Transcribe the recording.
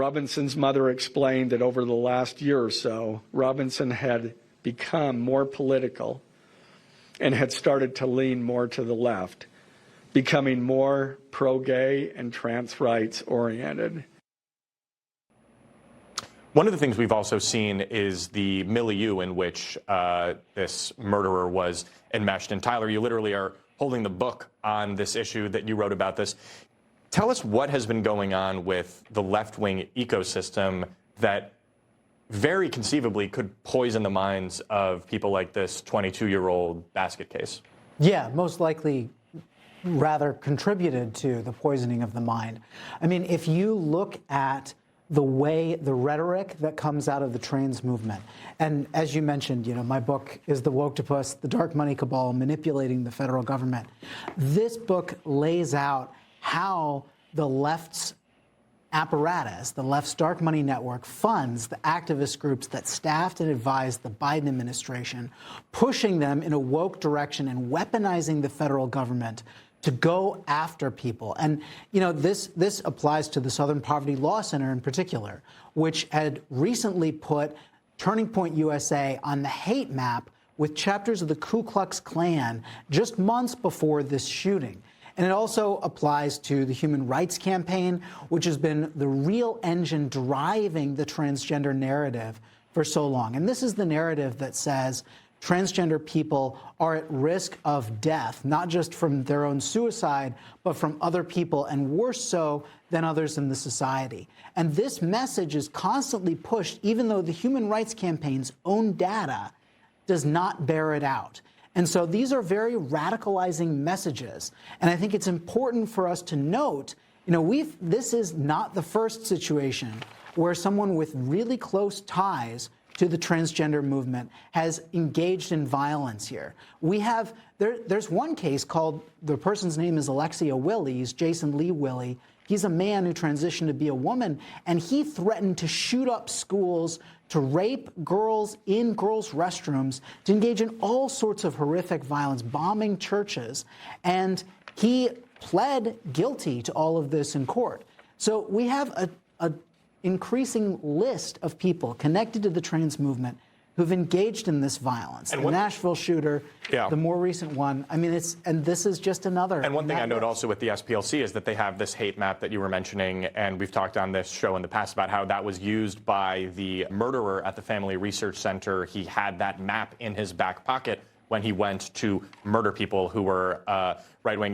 Robinson's mother explained that over the last year or so, Robinson had become more political and had started to lean more to the left, becoming more pro-gay and trans rights oriented. One of the things we've also seen is the milieu in which this murderer was enmeshed. And Tyler, you literally are holding the book on this issue that you wrote about this. Tell us what has been going on with the left-wing ecosystem that very conceivably could poison the minds of people like this 22-year-old basket case. Yeah, most likely rather contributed to the poisoning of the mind. I mean, if you look at the rhetoric that comes out of the trans movement, and as you mentioned, my book is The Woketopus, The Dark Money Cabal, Manipulating the Federal Government. This book lays out how the left's apparatus, the left's dark money network, funds the activist groups that staffed and advised the Biden administration, pushing them in a woke direction and weaponizing the federal government to go after people. And, this applies to the Southern Poverty Law Center in particular, which had recently put Turning Point USA on the hate map with chapters of the Ku Klux Klan just months before this shooting. And it also applies to the Human Rights Campaign, which has been the real engine driving the transgender narrative for so long. And this is the narrative that says transgender people are at risk of death, not just from their own suicide, but from other people, and worse so than others in the society. And this message is constantly pushed, even though the Human Rights Campaign's own data does not bear it out. And so these are very radicalizing messages. And I think it's important for us to note, this is not the first situation where someone with really close ties to the transgender movement has engaged in violence here. There's one case called, the person's name is Alexia Willie, he's Jason Lee Willie. He's a man who transitioned to be a woman, and he threatened to shoot up schools, to rape girls in girls' restrooms, to engage in all sorts of horrific violence, bombing churches. And he pled guilty to all of this in court. So we have a increasing list of people connected to the trans movement who've engaged in this violence. And the Nashville shooter, the more recent one, and this is just another. And one thing I note also with the SPLC is that they have this hate map that you were mentioning, and we've talked on this show in the past about how that was used by the murderer at the Family Research Center. He had that map in his back pocket when he went to murder people who were right-wing